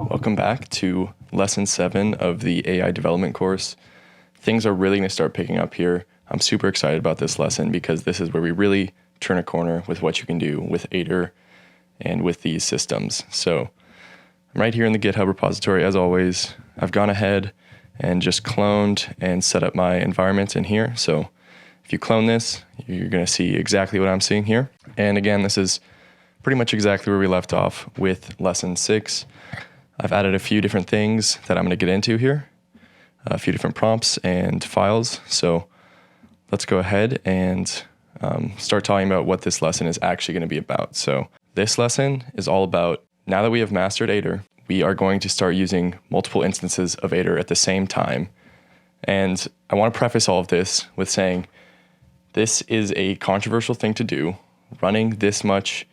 Welcome back to Lesson 7 of the AI Development Course. Things are really going to start picking up here. I'm super excited about this lesson because this is where we really turn a corner with what you can do with Aider and with these systems. So I'm right here in the GitHub repository as always. I've gone ahead and just cloned and set up my environment in here. So if you clone this, you're going to see exactly what I'm seeing here. And again, this is pretty much exactly where we left off with Lesson 6. I've added a few different things that I'm going to get into here, a few different prompts and files. So let's go ahead and start talking about what this lesson is actually going to be about. So this lesson is all about, now that we have mastered Aider, we are going to start using multiple instances of Aider at the same time. And I want to preface all of this with saying this is a controversial thing to do. Running this much,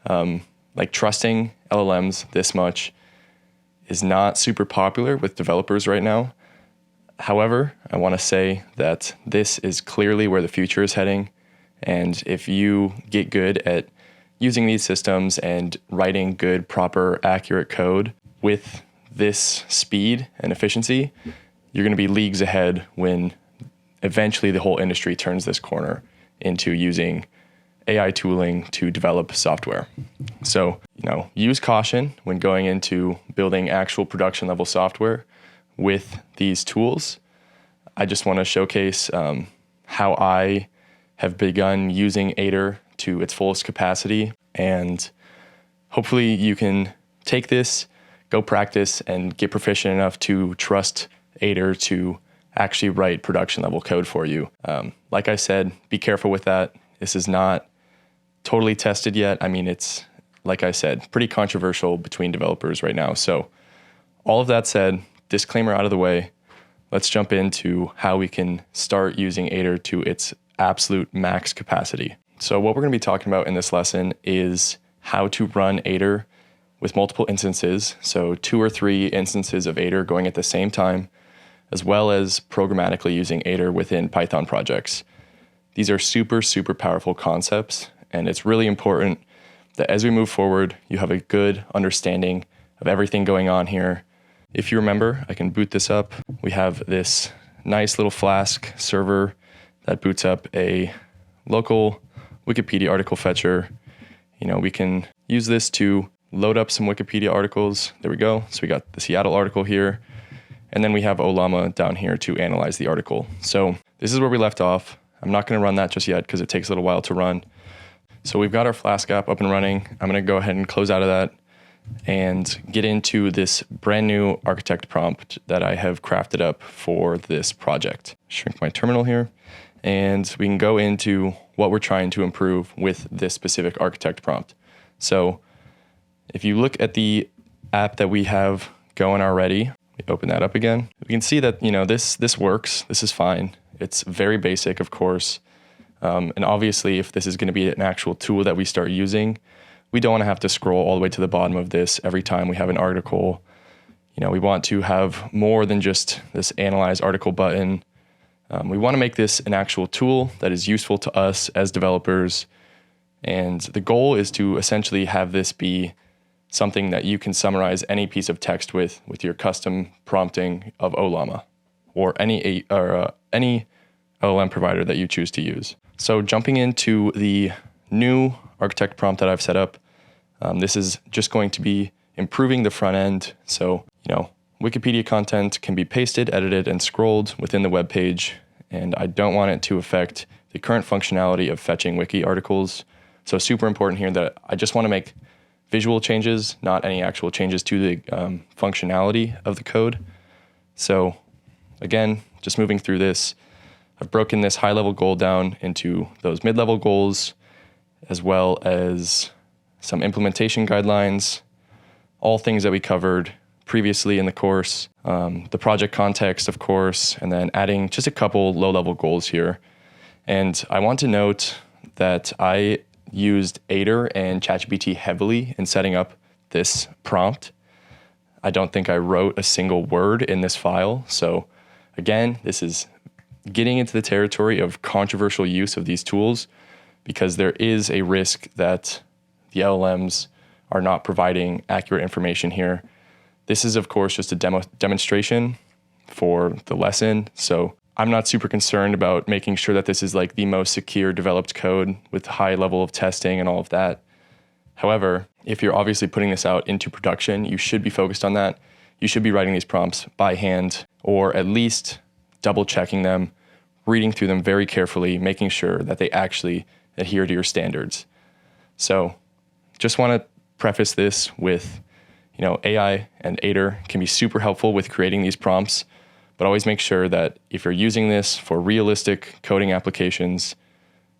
trusting LLMs this much is not super popular with developers right now. However, I want to say that this is clearly where the future is heading. And if you get good at using these systems and writing good, proper, accurate code with this speed and efficiency, you're going to be leagues ahead when eventually the whole industry turns this corner into using AI tooling to develop software. So, use caution when going into building actual production level software with these tools. I just want to showcase how I have begun using Aider to its fullest capacity, and hopefully you can take this, go practice, and get proficient enough to trust Aider to actually write production level code for you. Like I said, be careful with that. This is not totally tested yet. I mean, it's, like I said, pretty controversial between developers right now. So all of that said, disclaimer out of the way, let's jump into how we can start using Aider to its absolute max capacity. So what we're going to be talking about in this lesson is how to run Aider with multiple instances. So 2 or 3 instances of Aider going at the same time, as well as programmatically using Aider within Python projects. These are super, super powerful concepts. And it's really important that as we move forward, you have a good understanding of everything going on here. If you remember, I can boot this up. We have this nice little Flask server that boots up a local Wikipedia article fetcher. We can use this to load up some Wikipedia articles. There we go. So we got the Seattle article here. And then we have Ollama down here to analyze the article. So this is where we left off. I'm not going to run that just yet because it takes a little while to run. So we've got our Flask app up and running. I'm going to go ahead and close out of that and get into this brand new architect prompt that I have crafted up for this project. Shrink my terminal here, and we can go into what we're trying to improve with this specific architect prompt. So if you look at the app that we have going already, we open that up again. We can see that, this works. This is fine. It's very basic, of course. And obviously, if this is going to be an actual tool that we start using, we don't want to have to scroll all the way to the bottom of this every time we have an article. We want to have more than just this analyze article button. We want to make this an actual tool that is useful to us as developers. And the goal is to essentially have this be something that you can summarize any piece of text with your custom prompting of Ollama or any LLM provider that you choose to use. So jumping into the new architect prompt that I've set up, this is just going to be improving the front end. So, Wikipedia content can be pasted, edited, and scrolled within the web page. And I don't want it to affect the current functionality of fetching wiki articles. So super important here that I just want to make visual changes, not any actual changes to the functionality of the code. So again, just moving through this, I've broken this high-level goal down into those mid-level goals, as well as some implementation guidelines, all things that we covered previously in the course, the project context, of course, and then adding just a couple low-level goals here. And I want to note that I used Aider and ChatGPT heavily in setting up this prompt. I don't think I wrote a single word in this file. So again, this is getting into the territory of controversial use of these tools because there is a risk that the LLMs are not providing accurate information here. This is, of course, just a demonstration for the lesson. So I'm not super concerned about making sure that this is like the most secure developed code with high level of testing and all of that. However, if you're obviously putting this out into production, you should be focused on that. You should be writing these prompts by hand, or at least double checking them, reading through them very carefully, making sure that they actually adhere to your standards. So just want to preface this with, AI and Aider can be super helpful with creating these prompts, but always make sure that if you're using this for realistic coding applications,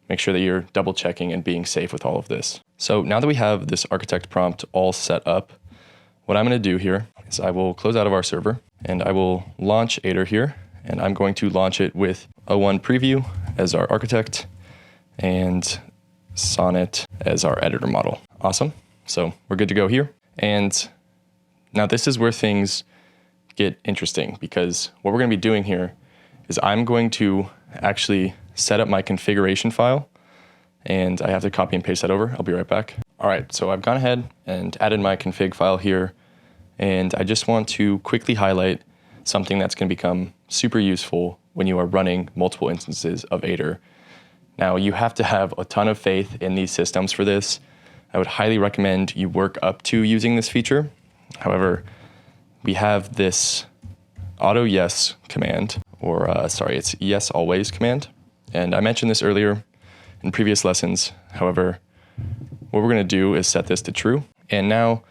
make sure that you're double checking and being safe with all of this. So now that we have this architect prompt all set up, what I'm going to do here is I will close out of our server and I will launch Aider here, and I'm going to launch it with O1 preview as our architect and Sonnet as our editor model. Awesome. So we're good to go here. And now this is where things get interesting, because what we're going to be doing here is I'm going to actually set up my configuration file, and I have to copy and paste that over. I'll be right back. All right, so I've gone ahead and added my config file here, and I just want to quickly highlight something that's going to become super useful when you are running multiple instances of Aider. Now, you have to have a ton of faith in these systems for this. I would highly recommend you work up to using this feature. However, we have this auto yes command, or it's yes always command. And I mentioned this earlier in previous lessons. However, what we're going to do is set this to true. And now,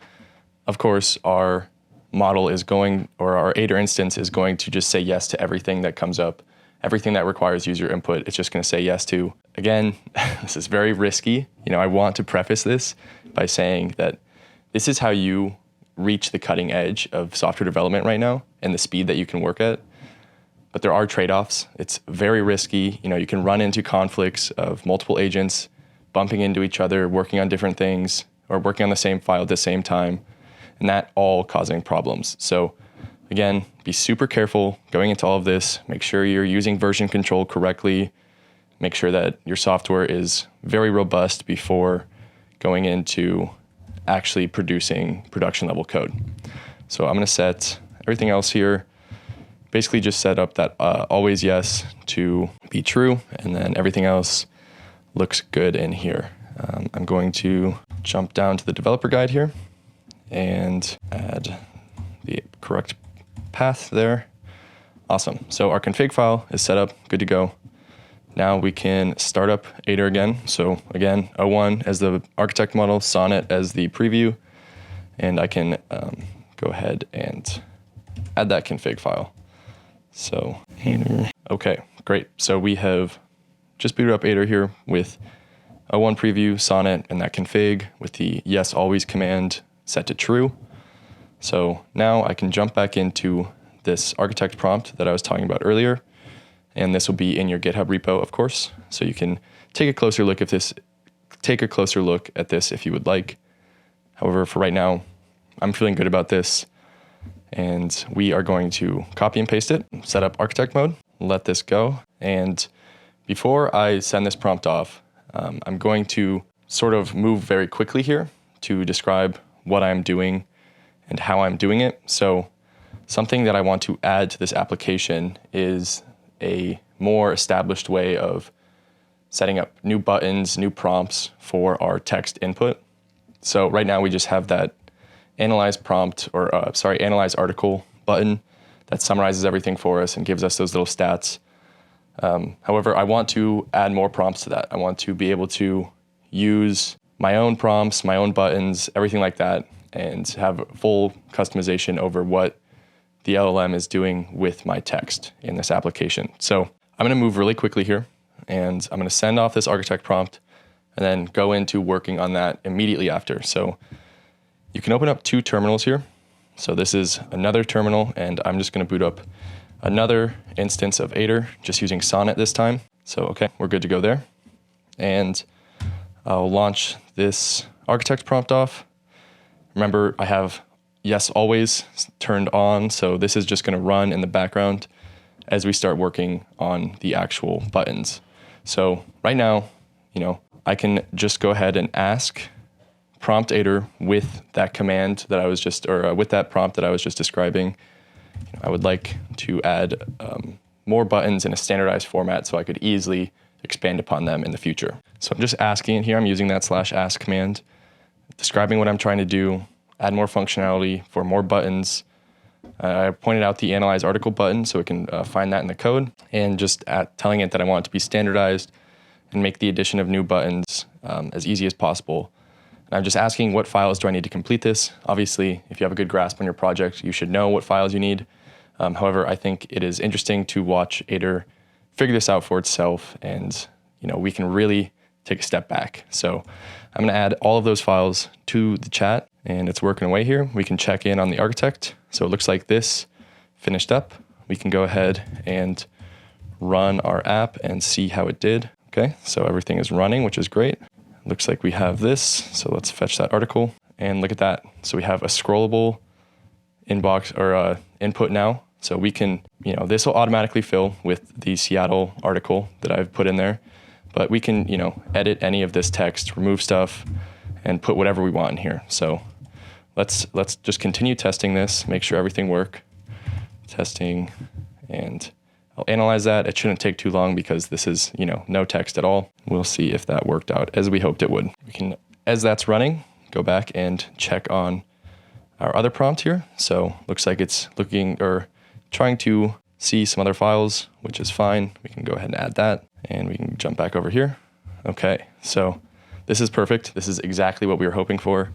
of course, our model is going, or our Aider instance is going to just say yes to everything that comes up. Everything that requires user input, it's just going to say yes to. Again, this is very risky. I want to preface this by saying that this is how you reach the cutting edge of software development right now and the speed that you can work at. But there are trade-offs. It's very risky. You can run into conflicts of multiple agents bumping into each other, working on different things, or working on the same file at the same time, and that all causing problems. So again, be super careful going into all of this. Make sure you're using version control correctly. Make sure that your software is very robust before going into actually producing production level code. So I'm going to set everything else here. Basically just set up that always yes to be true, and then everything else looks good in here. I'm going to jump down to the developer guide here and add the correct path there. Awesome. So our config file is set up, good to go. Now we can start up Aider again. So again, O1 as the architect model, Sonnet as the preview, and I can go ahead and add that config file. So Aider. Okay, great. So we have just booted up Aider here with O1 preview, Sonnet, and that config with the yes always command set to true. So now I can jump back into this architect prompt that I was talking about earlier, and this will be in your GitHub repo, of course. So you can take a closer look at this if you would like. However, for right now, I'm feeling good about this, and we are going to copy and paste it, set up architect mode, let this go. And before I send this prompt off, I'm going to sort of move very quickly here to describe what I'm doing and how I'm doing it. So something that I want to add to this application is a more established way of setting up new buttons, new prompts for our text input. So right now we just have that analyze article button that summarizes everything for us and gives us those little stats. However, I want to add more prompts to that. I want to be able to use my own prompts, my own buttons, everything like that, and have full customization over what the LLM is doing with my text in this application. So I'm going to move really quickly here, and I'm going to send off this architect prompt and then go into working on that immediately after. So you can open up two terminals here. So this is another terminal, and I'm just going to boot up another instance of Aider, just using Sonnet this time. So, okay, we're good to go there. And I'll launch this architect prompt off. Remember, I have yes always turned on, so this is just going to run in the background as we start working on the actual buttons. So right now, I can just go ahead and ask prompt Aider with that command that I was just, or with that prompt that I was just describing. I would like to add more buttons in a standardized format so I could easily expand upon them in the future. So I'm just asking it here. I'm using that /ask command, describing what I'm trying to do, add more functionality for more buttons. I pointed out the analyze article button so it can find that in the code, and just telling it that I want it to be standardized and make the addition of new buttons as easy as possible. And I'm just asking what files do I need to complete this. Obviously, if you have a good grasp on your project, you should know what files you need. However, I think it is interesting to watch Aider figure this out for itself, and we can really take a step back. So I'm going to add all of those files to the chat, and it's working away here. We can check in on the architect. So it looks like this finished up. We can go ahead and run our app and see how it did. Okay, so everything is running, which is great. Looks like we have this. So let's fetch that article and look at that. So we have a scrollable inbox or input now. So we can, this will automatically fill with the Seattle article that I've put in there, but we can, edit any of this text, remove stuff, and put whatever we want in here. So let's just continue testing this, make sure everything works. Testing, and I'll analyze that. It shouldn't take too long because this is, no text at all. We'll see if that worked out as we hoped it would. We can, as that's running, go back and check on our other prompt here. So looks like it's trying to see some other files, which is fine. We can go ahead and add that, and we can jump back over here. Okay, so this is perfect. This is exactly what we were hoping for.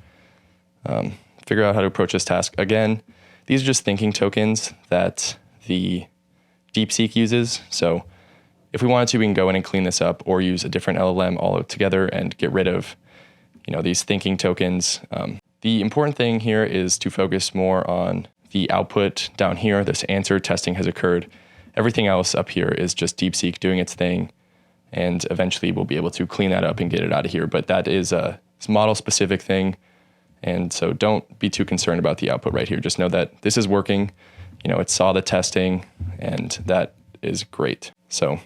Figure out how to approach this task. Again, these are just thinking tokens that the DeepSeek uses. So if we wanted to, we can go in and clean this up or use a different LLM all together and get rid of, these thinking tokens. The important thing here is to focus more on the output down here. This answer testing has occurred. Everything else up here is just DeepSeek doing its thing. And eventually we'll be able to clean that up and get it out of here. But that is a model specific thing. And so don't be too concerned about the output right here. Just know that this is working. It saw the testing, and that is great. So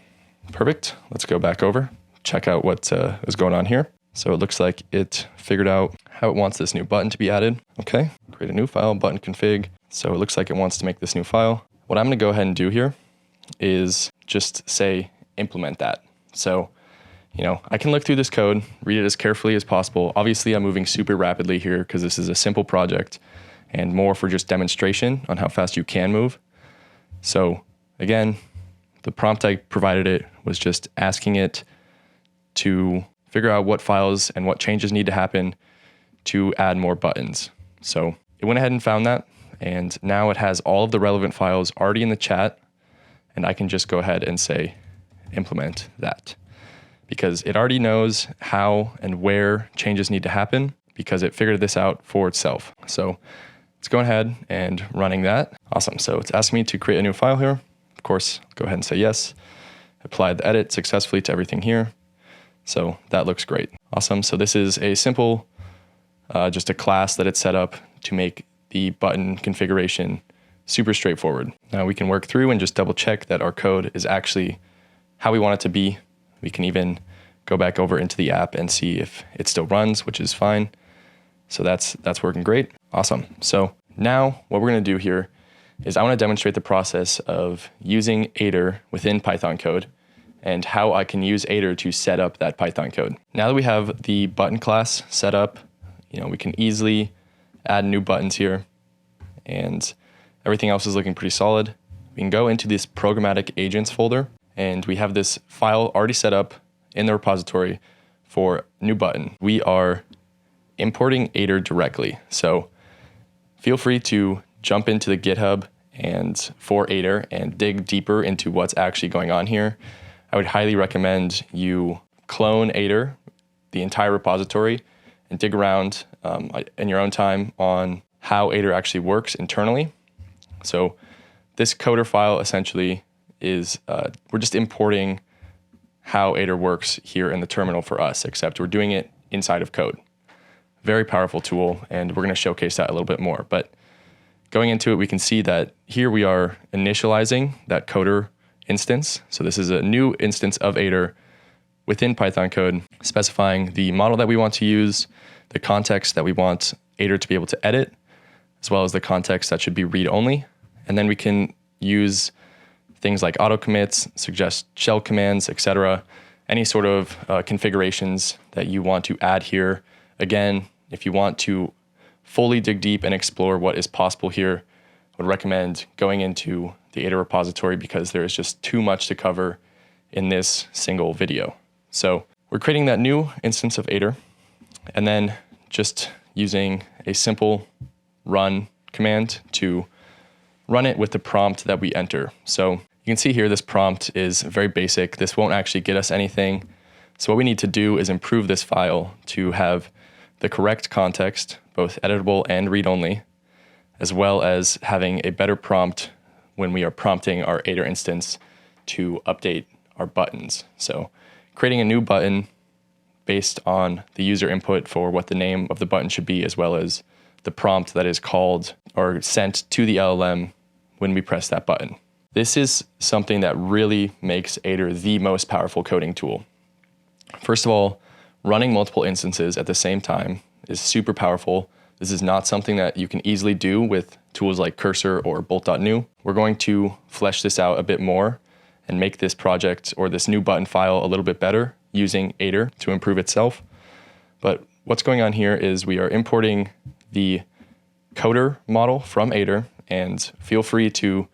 perfect. Let's go back over, check out what is going on here. So it looks like it figured out how it wants this new button to be added. Okay, create a new file, button config. So it looks like it wants to make this new file. What I'm going to go ahead and do here is just say implement that. So, I can look through this code, read it as carefully as possible. Obviously, I'm moving super rapidly here because this is a simple project and more for just demonstration on how fast you can move. So again, the prompt I provided it was just asking it to figure out what files and what changes need to happen to add more buttons. So it went ahead and found that, and now it has all of the relevant files already in the chat, and I can just go ahead and say implement that, because it already knows how and where changes need to happen because it figured this out for itself. So let's go ahead and running that. Awesome. So it's asking me to create a new file here. Of course, go ahead and say yes. Apply the edit successfully to everything here. So that looks great. Awesome. So this is a simple, just a class that it's set up to make the button configuration super straightforward. Now we can work through and just double check that our code is actually how we want it to be. We can even go back over into the app and see if it still runs, which is fine. So that's working great. Awesome. So now what we're going to do here is I want to demonstrate the process of using Aider within Python code and how I can use Aider to set up that Python code. Now that we have the button class set up, we can easily add new buttons here, and everything else is looking pretty solid. We can go into this programmatic agents folder, and we have this file already set up in the repository for new button. We are importing Aider directly. So feel free to jump into the GitHub and for Aider and dig deeper into what's actually going on here. I would highly recommend you clone Aider, the entire repository, and dig around in your own time on how Aider actually works internally. So this coder file essentially is, we're just importing how Aider works here in the terminal for us, except we're doing it inside of code. Very powerful tool, and we're going to showcase that a little bit more. But going into it, we can see that here we are initializing that coder instance. So this is a new instance of Aider within Python code, specifying the model that we want to use, the context that we want Aider to be able to edit, as well as the context that should be read-only. And then we can use things like auto commits, suggest shell commands, etc. Any sort of configurations that you want to add here. Again, if you want to fully dig deep and explore what is possible here, I would recommend going into the Aider repository because there is just too much to cover in this single video. So we're creating that new instance of Aider and then just using a simple run command to run it with the prompt that we enter. So you can see here, this prompt is very basic. This won't actually get us anything. So what we need to do is improve this file to have the correct context, both editable and read-only, as well as having a better prompt when we are prompting our Aider instance to update our buttons. So creating a new button based on the user input for what the name of the button should be, as well as the prompt that is called or sent to the LLM when we press that button. This is something that really makes Aider the most powerful coding tool. First of all, running multiple instances at the same time is super powerful. This is not something that you can easily do with tools like Cursor or bolt.new. We're going to flesh this out a bit more and make this project or this new button file a little bit better using Aider to improve itself. But what's going on here is we are importing the coder model from Aider, and feel free to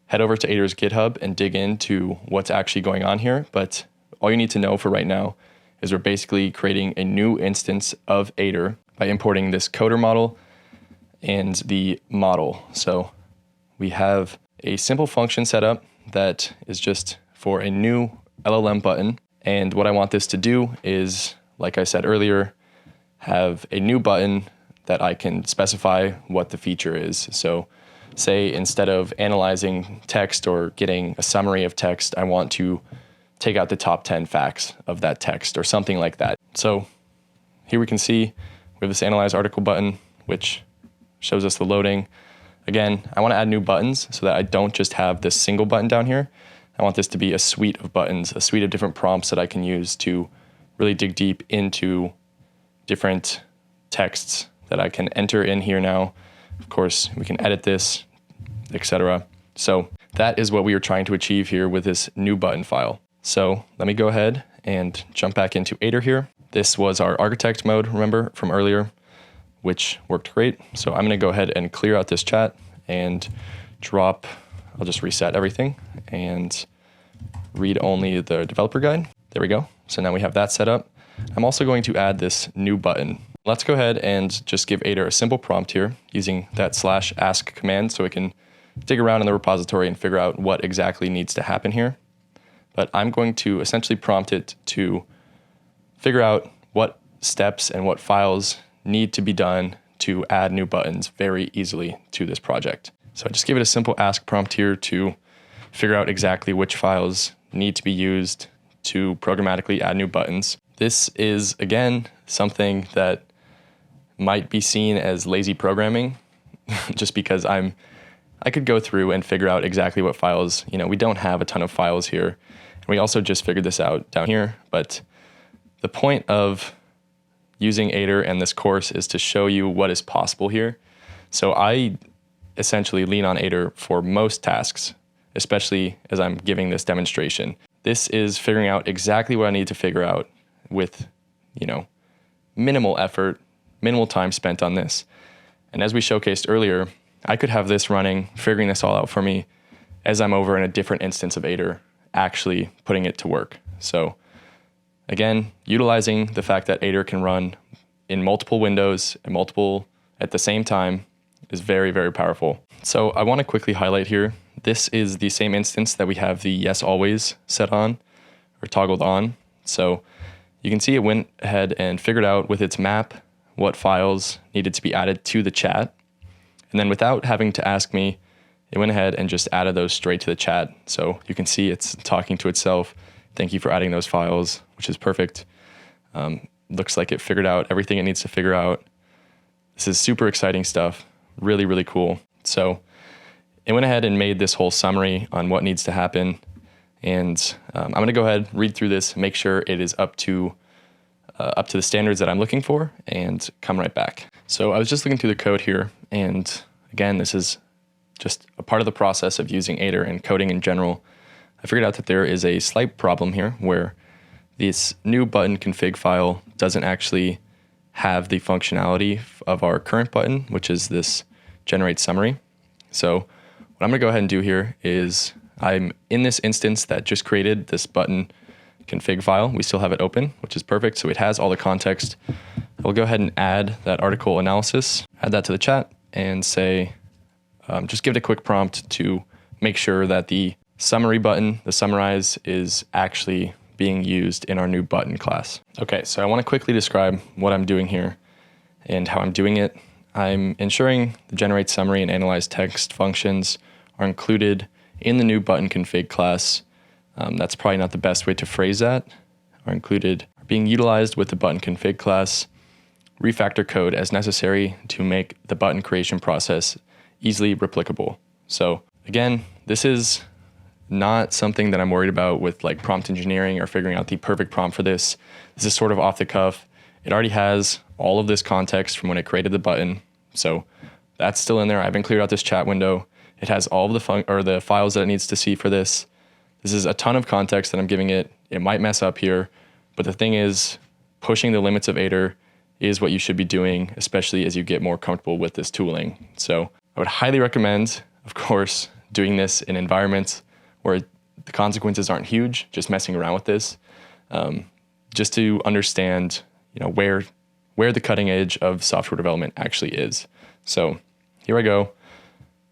head over to Aider's GitHub and dig into what's actually going on here. But all you need to know for right now is we're basically creating a new instance of Aider by importing this coder model and the model. So we have a simple function set up that is just for a new LLM button. And what I want this to do is, like I said earlier, have a new button that I can specify what the feature is. So say instead of analyzing text or getting a summary of text, I want to take out the top 10 facts of that text or something like that. So here we can see we have this analyze article button, which shows us the loading. Again, I want to add new buttons so that I don't just have this single button down here. I want this to be a suite of buttons, a suite of different prompts that I can use to really dig deep into different texts that I can enter in here now. Of course, we can edit this, etc. So that is what we are trying to achieve here with this new button file. So let me go ahead and jump back into Aider here. This was our architect mode, remember, from earlier, which worked great. So I'm going to go ahead and clear out this chat and I'll just reset everything and read only the developer guide. There we go. So now we have that set up. I'm also going to add this new button. Let's go ahead and just give Aider a simple prompt here using that /ask command so it can dig around in the repository and figure out what exactly needs to happen here. But I'm going to essentially prompt it to figure out what steps and what files need to be done to add new buttons very easily to this project. So I just give it a simple ask prompt here to figure out exactly which files need to be used to programmatically add new buttons. This is, again, something that might be seen as lazy programming just because I could go through and figure out exactly what files, we don't have a ton of files here. And we also just figured this out down here, but the point of using Aider and this course is to show you what is possible here. So I essentially lean on Aider for most tasks, especially as I'm giving this demonstration. This is figuring out exactly what I need to figure out with, minimal effort, minimal time spent on this. And as we showcased earlier, I could have this running, figuring this all out for me as I'm over in a different instance of Aider, actually putting it to work. So again, utilizing the fact that Aider can run in multiple windows and multiple at the same time is very, very powerful. So I want to quickly highlight here, this is the same instance that we have the yes always set on or toggled on. So you can see it went ahead and figured out with its map what files needed to be added to the chat. And then without having to ask me, it went ahead and just added those straight to the chat. So you can see it's talking to itself. Thank you for adding those files, which is perfect. Looks like it figured out everything it needs to figure out. This is super exciting stuff. Really, really cool. So it went ahead and made this whole summary on what needs to happen. And I'm going to go ahead, read through this, make sure it is up to the standards that I'm looking for, and come right back. So I was just looking through the code here, and again, this is just a part of the process of using Aider and coding in general. I figured out that there is a slight problem here where this new button config file doesn't actually have the functionality of our current button, which is this generate summary. So what I'm going to go ahead and do here is I'm in this instance that just created this button config file. We still have it open, which is perfect. So it has all the context. I'll go ahead and add that article analysis, add that to the chat, and say, just give it a quick prompt to make sure that the summary button, the summarize, is actually being used in our new button class. Okay, so I want to quickly describe what I'm doing here and how I'm doing it. I'm ensuring the generate summary and analyze text functions are included in the new button config class. That's probably not the best way to phrase that. Are included, are being utilized with the button config class. Refactor code as necessary to make the button creation process easily replicable. So again, this is not something that I'm worried about with like prompt engineering or figuring out the perfect prompt for this. This is sort of off the cuff. It already has all of this context from when it created the button. So that's still in there. I haven't cleared out this chat window. It has all of the files that it needs to see for this. This is a ton of context that I'm giving it. It might mess up here, but the thing is, pushing the limits of Aider is what you should be doing, especially as you get more comfortable with this tooling. So I would highly recommend, of course, doing this in environments where the consequences aren't huge, just messing around with this, just to understand, where the cutting edge of software development actually is. So here I go,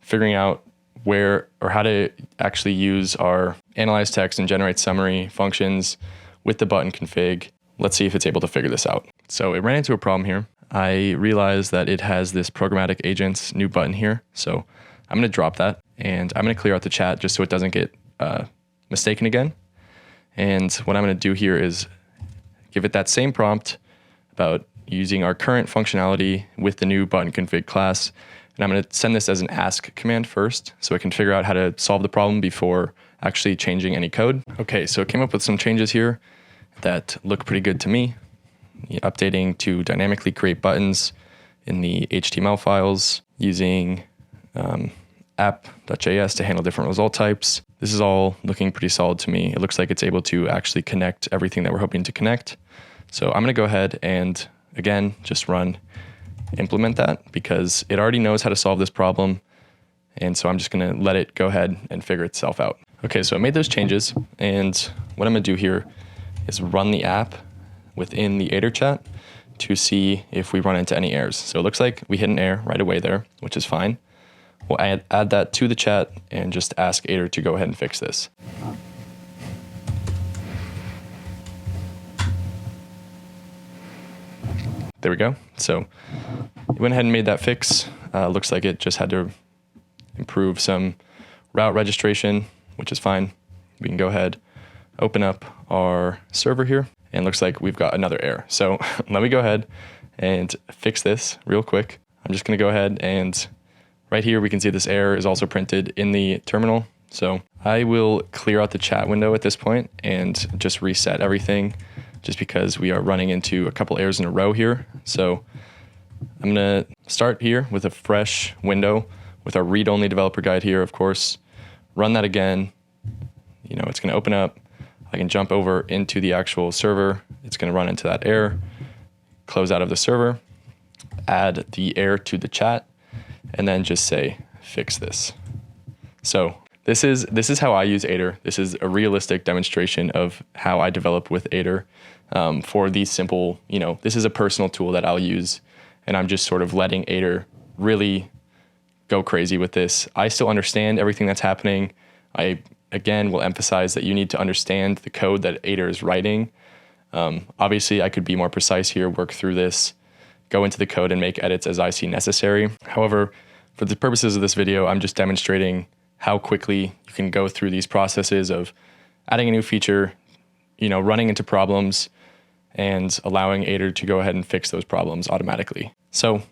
figuring out where or how to actually use our analyze text and generate summary functions with the button config. Let's see if it's able to figure this out. So it ran into a problem here. I realized that it has this programmatic agents new button here. So I'm going to drop that, and I'm going to clear out the chat just so it doesn't get mistaken again. And what I'm going to do here is give it that same prompt about using our current functionality with the new button config class. And I'm going to send this as an ask command first so it can figure out how to solve the problem before actually changing any code. Okay, so it came up with some changes here that look pretty good to me. Updating to dynamically create buttons in the HTML files, using app.js to handle different result types. This is all looking pretty solid to me. It looks like it's able to actually connect everything that we're hoping to connect. So I'm going to go ahead and, again, just run implement that because it already knows how to solve this problem. And so I'm just going to let it go ahead and figure itself out. Okay, so I made those changes. And what I'm going to do here is run the app within the Aider chat to see if we run into any errors. So it looks like we hit an error right away there, which is fine. We'll add that to the chat and just ask Aider to go ahead and fix this. There we go. So it went ahead and made that fix. Looks like it just had to improve some route registration, which is fine. We can go ahead, open up our server here, and looks like we've got another error. So let me go ahead and fix this real quick. I'm just going to go ahead and right here we can see this error is also printed in the terminal. So I will clear out the chat window at this point and just reset everything just because we are running into a couple errors in a row here. So I'm going to start here with a fresh window with our read-only developer guide here, of course. Run that again. It's going to open up. I can jump over into the actual server. It's going to run into that error. Close out of the server. Add the error to the chat. And then just say, fix this. So this is how I use Aider. This is a realistic demonstration of how I develop with Aider for these simple, this is a personal tool that I'll use. And I'm just sort of letting Aider really go crazy with this. I still understand everything that's happening. I, again, will emphasize that you need to understand the code that Aider is writing. Obviously, I could be more precise here, work through this, go into the code and make edits as I see necessary. However, for the purposes of this video, I'm just demonstrating how quickly you can go through these processes of adding a new feature, running into problems, and allowing Aider to go ahead and fix those problems automatically. So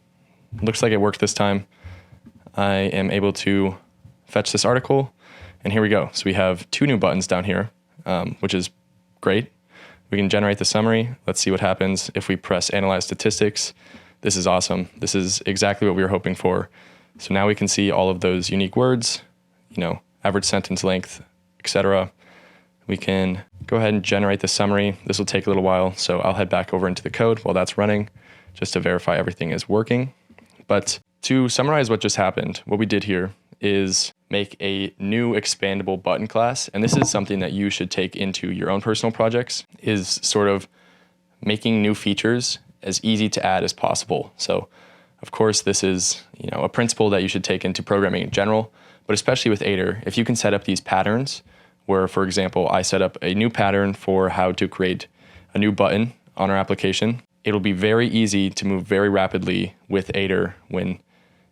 looks like it worked this time. I am able to fetch this article And here we go. So we have 2 new buttons down here, which is great. We can generate the summary. Let's see what happens if we press Analyze Statistics. This is awesome. This is exactly what we were hoping for. So now we can see all of those unique words, average sentence length, etc. We can go ahead and generate the summary. This will take a little while, so I'll head back over into the code while that's running just to verify everything is working. But to summarize what just happened, what we did here is make a new expandable button class. And this is something that you should take into your own personal projects, is sort of making new features as easy to add as possible. So of course, this is a principle that you should take into programming in general, but especially with Aider, if you can set up these patterns where, for example, I set up a new pattern for how to create a new button on our application, it'll be very easy to move very rapidly with Aider when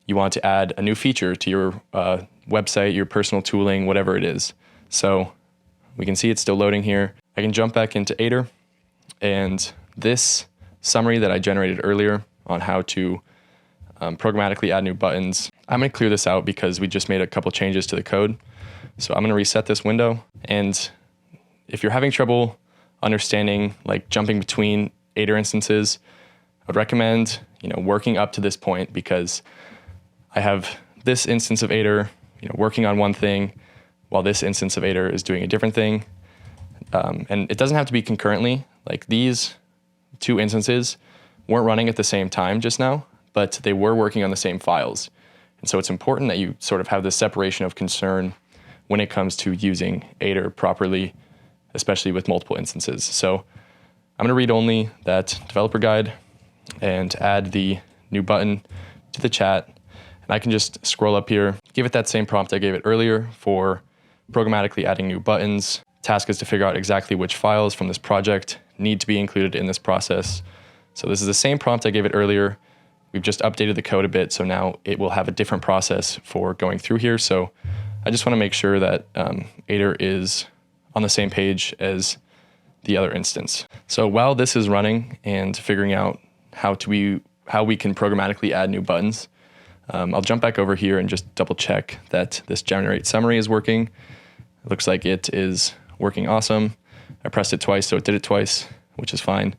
you want to add a new feature to your website, your personal tooling, whatever it is. So we can see it's still loading here. I can jump back into Aider, and this summary that I generated earlier on how to programmatically add new buttons, I'm going to clear this out because we just made a couple changes to the code. So I'm going to reset this window. And if you're having trouble understanding, like jumping between Aider instances, I'd recommend, working up to this point, because I have this instance of Aider, working on one thing while this instance of Aider is doing a different thing. And it doesn't have to be concurrently. Like these 2 instances weren't running at the same time just now, but they were working on the same files. And so it's important that you sort of have this separation of concern when it comes to using Aider properly, especially with multiple instances. So I'm going to read only that developer guide and add the new button to the chat. And I can just scroll up here, give it that same prompt I gave it earlier for programmatically adding new buttons. Task is to figure out exactly which files from this project need to be included in this process. So this is the same prompt I gave it earlier. We've just updated the code a bit, so now it will have a different process for going through here. So I just want to make sure that Aider is on the same page as the other instance. So while this is running and figuring out how we can programmatically add new buttons, I'll jump back over here and just double check that this generate summary is working. It looks like it is working awesome. I pressed it twice, so it did it twice, which is fine.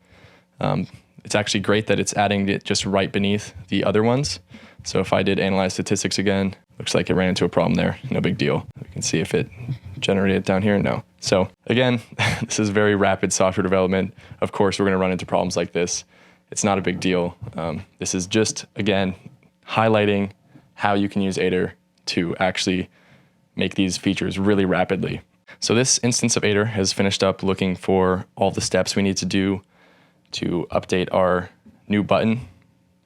It's actually great that it's adding it just right beneath the other ones. So if I did analyze statistics again, looks like it ran into a problem there. No big deal. We can see if it generated down here. No. So again, this is very rapid software development. Of course, we're going to run into problems like this. It's not a big deal. This is just, again, highlighting how you can use Aider to actually make these features really rapidly. So this instance of Aider has finished up looking for all the steps we need to do to update our new button,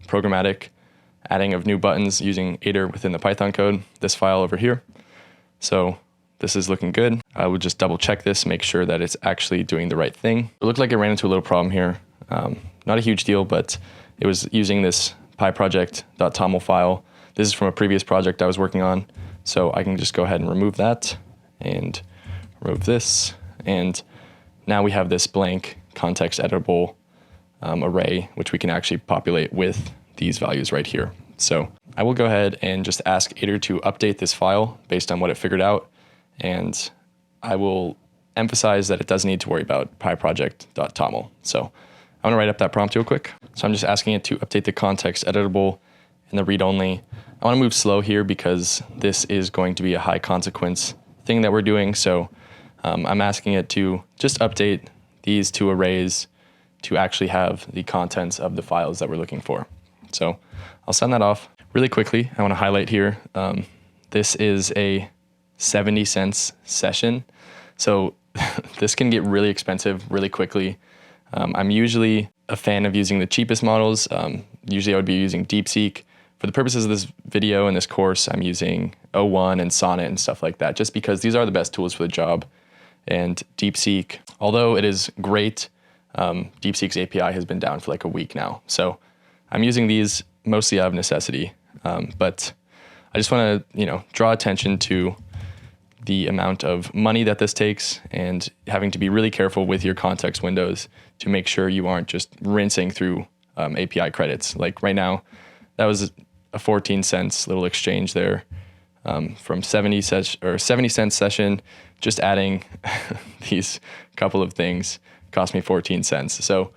programmatic adding of new buttons using Aider within the Python code, this file over here. So this is looking good. I would just double check this, make sure that it's actually doing the right thing. It looked like it ran into a little problem here. Not a huge deal, but it was using this pyproject.toml file. This is from a previous project I was working on. So I can just go ahead and remove that and remove this. And now we have this blank context editable array, which we can actually populate with these values right here. So I will go ahead and just ask Aider to update this file based on what it figured out. And I will emphasize that it doesn't need to worry about pyproject.toml. So I'm gonna write up that prompt real quick. So I'm just asking it to update the context editable and the read only. I wanna move slow here because this is going to be a high consequence thing that we're doing. So I'm asking it to just update these 2 arrays to actually have the contents of the files that we're looking for. So I'll send that off really quickly. I want to highlight here. This is a 70 cents session. So this can get really expensive really quickly. I'm usually a fan of using the cheapest models. Usually I would be using DeepSeek. For the purposes of this video and this course, I'm using O1 and Sonnet and stuff like that, just because these are the best tools for the job. And DeepSeek, although it is great, DeepSeek's API has been down for like a week now. So I'm using these mostly out of necessity. But I just want to, draw attention to the amount of money that this takes and having to be really careful with your context windows to make sure you aren't just rinsing through API credits. Like right now, that was a 14 cents little exchange there. from 70 cents session, just adding these couple of things cost me 14 cents. So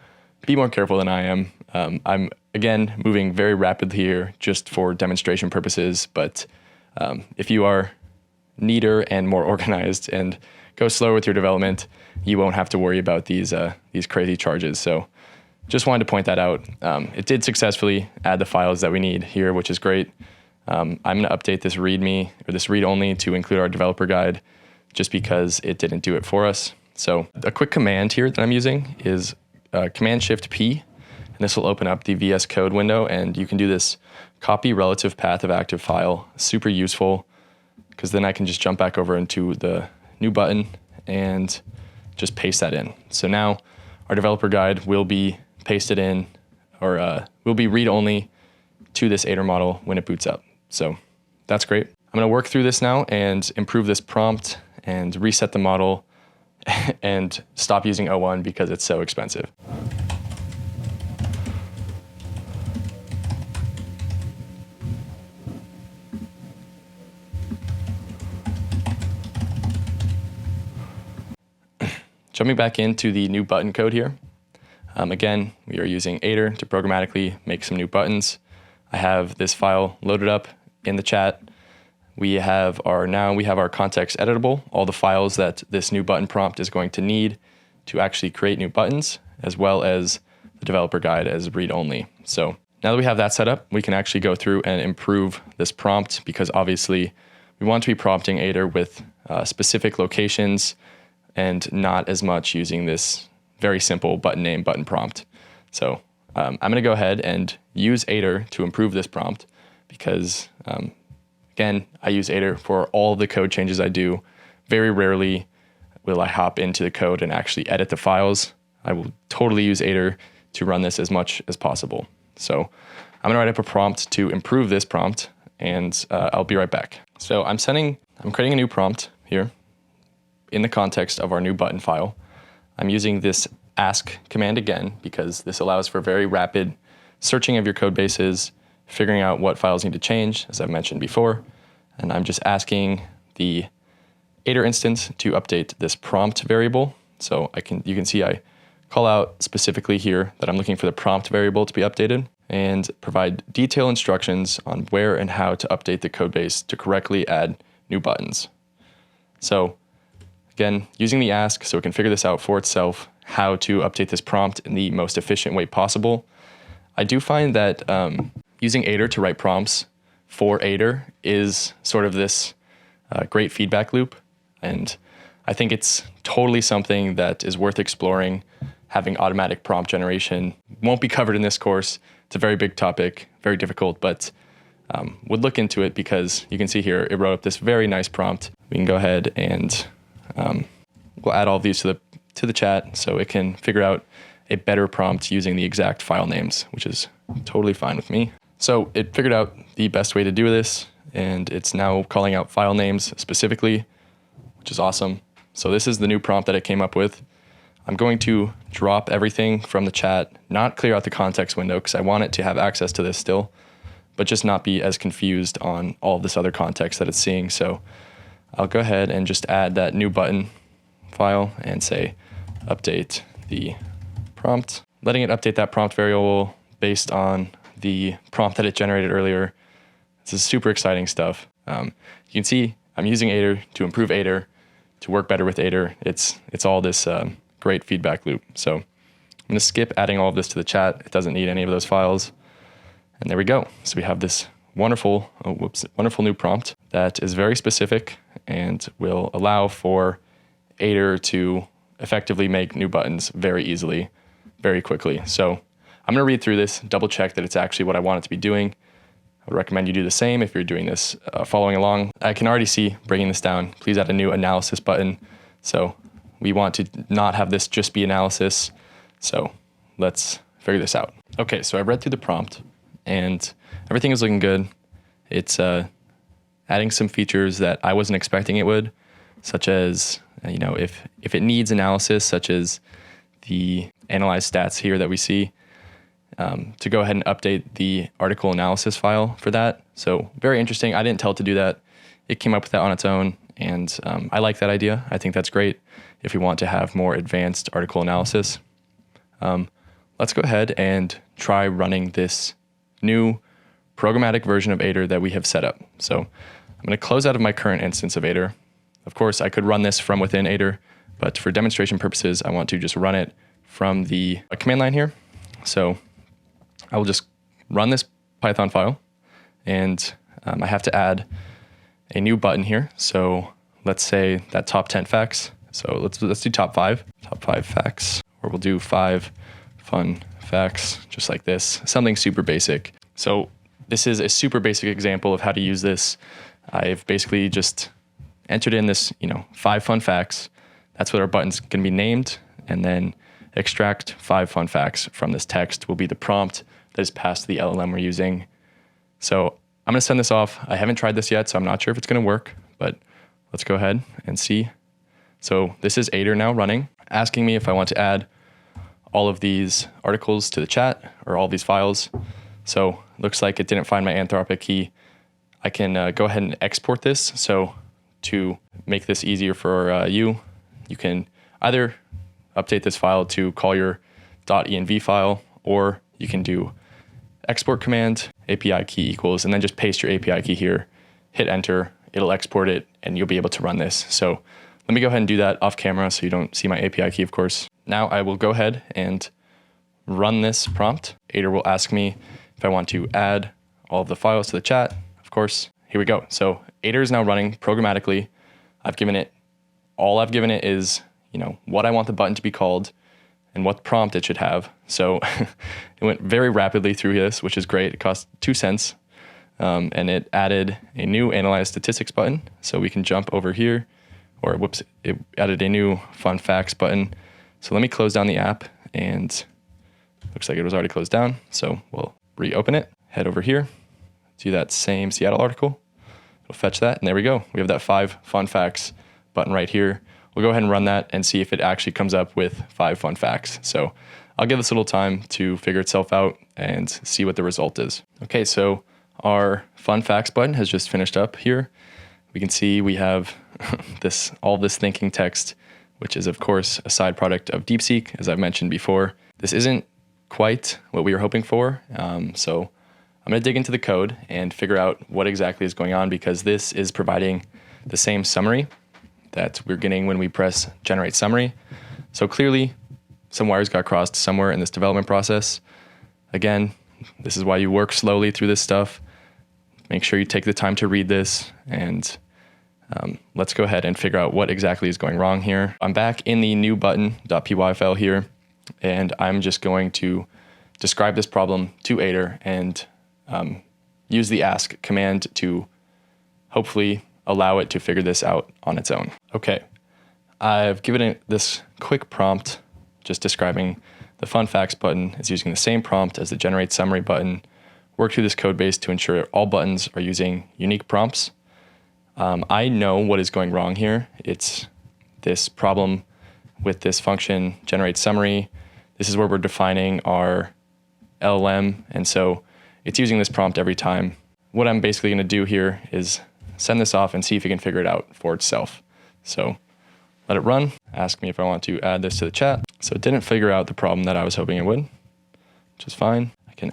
be more careful than I am. I'm, again, moving very rapidly here just for demonstration purposes, but if you are neater and more organized and go slower with your development, you won't have to worry about these crazy charges. So just wanted to point that out. It did successfully add the files that we need here, which is great. I'm going to update this README or this read-only to include our developer guide just because it didn't do it for us. So a quick command here that I'm using is Command-Shift-P, and this will open up the VS Code window, and you can do this copy relative path of active file. Super useful because then I can just jump back over into the new button and just paste that in. So now our developer guide will be pasted in, or will be read-only to this Aider model when it boots up. So that's great. I'm going to work through this now and improve this prompt and reset the model and stop using O1 because it's so expensive. Jumping back into the new button code here. Again, we are using Aider to programmatically make some new buttons. I have this file loaded up in the chat. We have our context editable, all the files that this new button prompt is going to need to actually create new buttons, as well as the developer guide as read-only. So now that we have that set up, we can actually go through and improve this prompt because obviously we want to be prompting Aider with specific locations and not as much using this very simple button name, button prompt. So I'm going to go ahead and use Aider to improve this prompt because, again, I use Aider for all the code changes I do. Very rarely will I hop into the code and actually edit the files. I will totally use Aider to run this as much as possible. So I'm going to write up a prompt to improve this prompt, and I'll be right back. So I'm creating a new prompt here in the context of our new button file. I'm using this ask command again because this allows for very rapid searching of your code bases, figuring out what files need to change, as I've mentioned before. And I'm just asking the Aider instance to update this prompt variable. So you can see I call out specifically here that I'm looking for the prompt variable to be updated and provide detailed instructions on where and how to update the code base to correctly add new buttons. So again, using the ask so it can figure this out for itself, how to update this prompt in the most efficient way possible. I do find that using Aider to write prompts for Aider is sort of this great feedback loop. And I think it's totally something that is worth exploring. Having automatic prompt generation won't be covered in this course. It's a very big topic, very difficult, but would look into it because you can see here, it wrote up this very nice prompt. We can go ahead and we'll add all of these to the chat so it can figure out a better prompt using the exact file names, which is totally fine with me. So it figured out the best way to do this, and it's now calling out file names specifically, which is awesome. So this is the new prompt that it came up with. I'm going to drop everything from the chat, not clear out the context window because I want it to have access to this still, but just not be as confused on all of this other context that it's seeing. So I'll go ahead and just add that new button file and say update the prompt, letting it update that prompt variable based on the prompt that it generated earlier. This is super exciting stuff. You can see I'm using Aider to improve Aider, to work better with Aider. It's all this great feedback loop. So I'm going to skip adding all of this to the chat. It doesn't need any of those files. And there we go. So we have this wonderful new prompt that is very specific and will allow for Aider to effectively make new buttons very easily, very quickly. So I'm going to read through this, double check that it's actually what I want it to be doing. I would recommend you do the same if you're doing this, following along. I can already see breaking this down. Please add a new analysis button. So we want to not have this just be analysis. So let's figure this out. Okay, so I read through the prompt and everything is looking good. It's adding some features that I wasn't expecting it would, such as, if it needs analysis, such as the analyze stats here that we see, to go ahead and update the article analysis file for that. So very interesting. I didn't tell it to do that. it came up with that on its own. And I like that idea. I think that's great if we want to have more advanced article analysis. Let's go ahead and try running this new programmatic version of Aider that we have set up. So I'm going to close out of my current instance of Aider. Of course, I could run this from within Aider, but for demonstration purposes, I want to just run it from the command line here. So I will just run this Python file, and I have to add a new button here. So let's say that top 10 facts. So let's do top 5 facts, or we'll do 5 fun facts, just like this, something super basic. So this is a super basic example of how to use this. I've basically just entered in this, 5 fun facts. That's what our button's going to be named, and then extract 5 fun facts from this text will be the prompt that is passed to the LLM we're using. So I'm going to send this off. I haven't tried this yet, so I'm not sure if it's going to work, but let's go ahead and see. So this is Aider now running, asking me if I want to add all of these articles to the chat, or all these files. So looks like it didn't find my Anthropic key. I can go ahead and export this. So to make this easier for you can either update this file to call your .env file, or you can do export command, API key equals, and then just paste your API key here, hit enter, it'll export it, and you'll be able to run this. So let me go ahead and do that off camera so you don't see my API key, of course. Now I will go ahead and run this prompt. Aider will ask me if I want to add all of the files to the chat. Of course, here we go. So Aider is now running programmatically. All I've given it is, what I want the button to be called and what prompt it should have. So it went very rapidly through this, which is great. It cost 2 cents. And it added a new analyze statistics button. So we can jump over here, or whoops, it added a new fun facts button. So let me close down the app, and looks like it was already closed down. So we'll reopen it, head over here, do that same Seattle article. It'll fetch that, and there we go. We have that 5 fun facts button right here. We'll go ahead and run that and see if it actually comes up with 5 fun facts. So I'll give this a little time to figure itself out and see what the result is. Okay, so our fun facts button has just finished up here. We can see we have all this thinking text, which is of course a side product of DeepSeek, as I've mentioned before. This isn't quite what we were hoping for. So I'm going to dig into the code and figure out what exactly is going on, because this is providing the same summary that we're getting when we press generate summary. So clearly some wires got crossed somewhere in this development process. Again, this is why you work slowly through this stuff. Make sure you take the time to read this, and let's go ahead and figure out what exactly is going wrong here. I'm back in the new button.py file here, and I'm just going to describe this problem to Aider and use the ask command to hopefully allow it to figure this out on its own. Okay, I've given it this quick prompt just describing the fun facts button is using the same prompt as the generate summary button. Work through this code base to ensure all buttons are using unique prompts. I know what is going wrong here. It's this problem with this function generate summary. This is where we're defining our LLM, and so it's using this prompt every time. What I'm basically going to do here is send this off and see if it can figure it out for itself. So let it run, ask me if I want to add this to the chat. So it didn't figure out the problem that I was hoping it would, which is fine. I can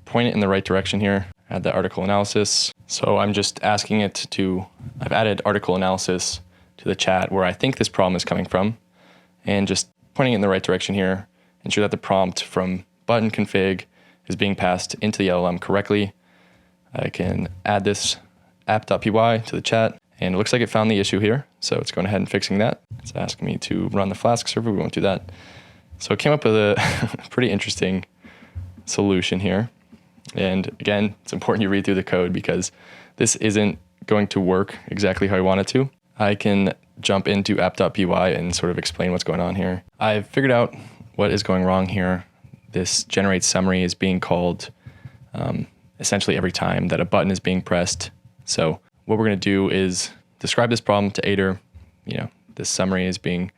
point it in the right direction here, add the article analysis. So I'm just asking it I've added article analysis to the chat where I think this problem is coming from, and just pointing it in the right direction here, ensure that the prompt from button config is being passed into the LLM correctly. I can add this app.py to the chat, and it looks like it found the issue here. So it's going ahead and fixing that. It's asking me to run the Flask server. We won't do that. So it came up with a pretty interesting solution here. And again, it's important you read through the code because this isn't going to work exactly how I want it to. I can jump into app.py and sort of explain what's going on here. I've figured out what is going wrong here. This generate summary is being called essentially every time that a button is being pressed. So what we're going to do is describe this problem to Aider. This summary is being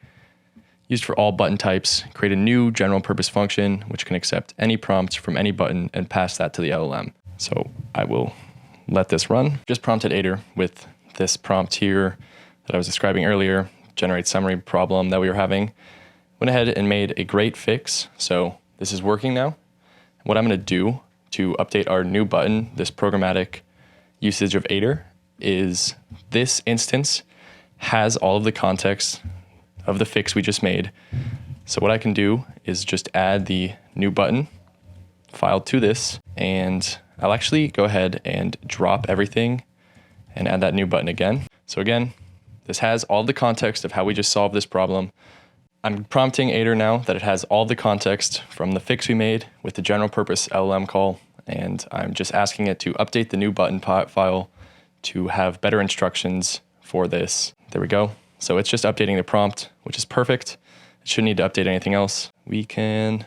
used for all button types. Create a new general purpose function which can accept any prompt from any button and pass that to the LLM. So I will let this run. Just prompted Aider with this prompt here that I was describing earlier, generate summary problem that we were having. Went ahead and made a great fix. So this is working now. What I'm going to do to update our new button, this programmatic usage of Aider, is this instance has all of the context of the fix we just made. So what I can do is just add the new button file to this, and I'll actually go ahead and drop everything and add that new button again. So again, this has all the context of how we just solved this problem. I'm prompting Aider now that it has all the context from the fix we made with the general purpose LLM call, and I'm just asking it to update the new button file to have better instructions for this. There we go. So it's just updating the prompt, which is perfect. It shouldn't need to update anything else. We can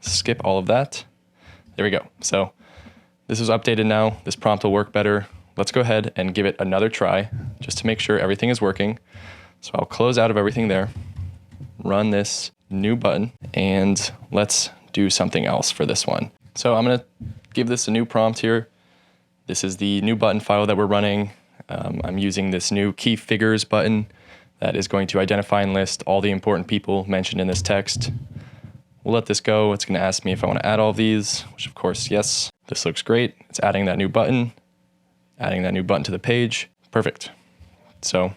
skip all of that. There we go. So this is updated now. This prompt will work better. Let's go ahead and give it another try just to make sure everything is working. So I'll close out of everything there, run this new button, and let's do something else for this one. So I'm going to give this a new prompt here. This is the new button file that we're running. I'm using this new key figures button that is going to identify and list all the important people mentioned in this text. We'll let this go. It's going to ask me if I want to add all of these, which of course, yes. This looks great. It's adding that new button to the page. Perfect. So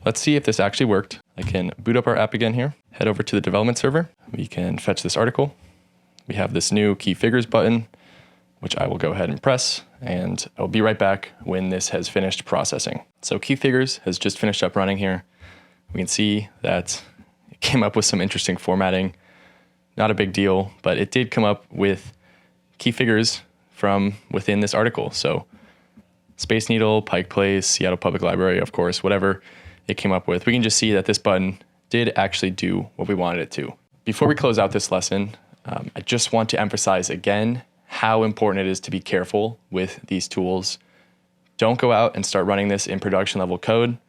let's see if this actually worked. I can boot up our app again here, head over to the development server. We can fetch this article. We have this new key figures button, which I will go ahead and press, and I'll be right back when this has finished processing. So key figures has just finished up running here. We can see that it came up with some interesting formatting. Not a big deal, but it did come up with key figures from within this article. So Space Needle, Pike Place, Seattle Public Library, of course, whatever it came up with. We can just see that this button did actually do what we wanted it to. Before we close out this lesson, I just want to emphasize again how important it is to be careful with these tools. Don't go out and start running this in production level code.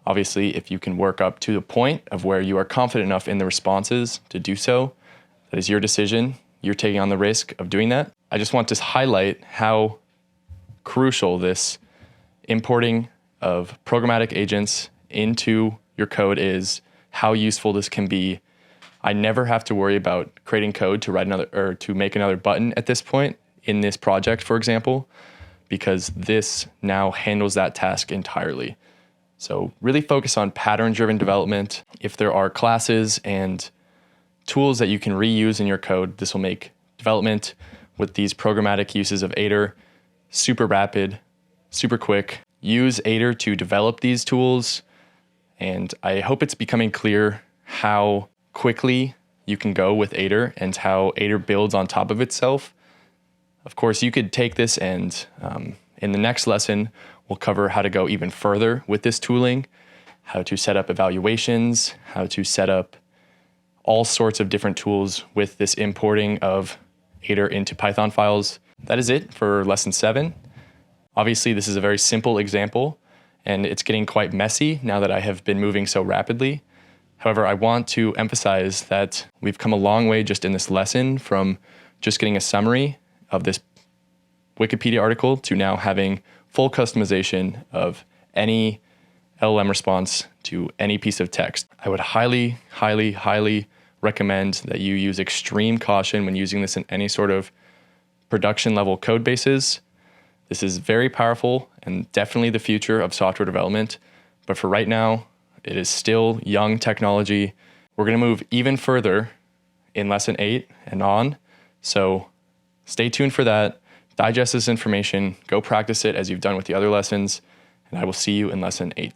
Obviously, if you can work up to the point of where you are confident enough in the responses to do so, that is your decision. You're taking on the risk of doing that. I just want to highlight how crucial this importing of programmatic agents into your code is, how useful this can be. I never have to worry about creating code to write another or to make another button at this point in this project, for example, because this now handles that task entirely. So really focus on pattern-driven development. If there are classes and tools that you can reuse in your code, this will make development with these programmatic uses of Aider super rapid, super quick. Use Aider to develop these tools, and I hope it's becoming clear how quickly you can go with Aider and how Aider builds on top of itself. Of course, you could take this and in the next lesson, we'll cover how to go even further with this tooling, how to set up evaluations, how to set up all sorts of different tools with this importing of Aider into Python files. That is it for lesson 7. Obviously, this is a very simple example, and it's getting quite messy now that I have been moving so rapidly. However, I want to emphasize that we've come a long way just in this lesson from just getting a summary of this Wikipedia article to now having full customization of any LLM response to any piece of text. I would highly, highly, highly recommend that you use extreme caution when using this in any sort of production level code bases. This is very powerful and definitely the future of software development. But for right now, it is still young technology. We're going to move even further in lesson 8 and on. So stay tuned for that. Digest this information, go practice it as you've done with the other lessons, and I will see you in lesson 8.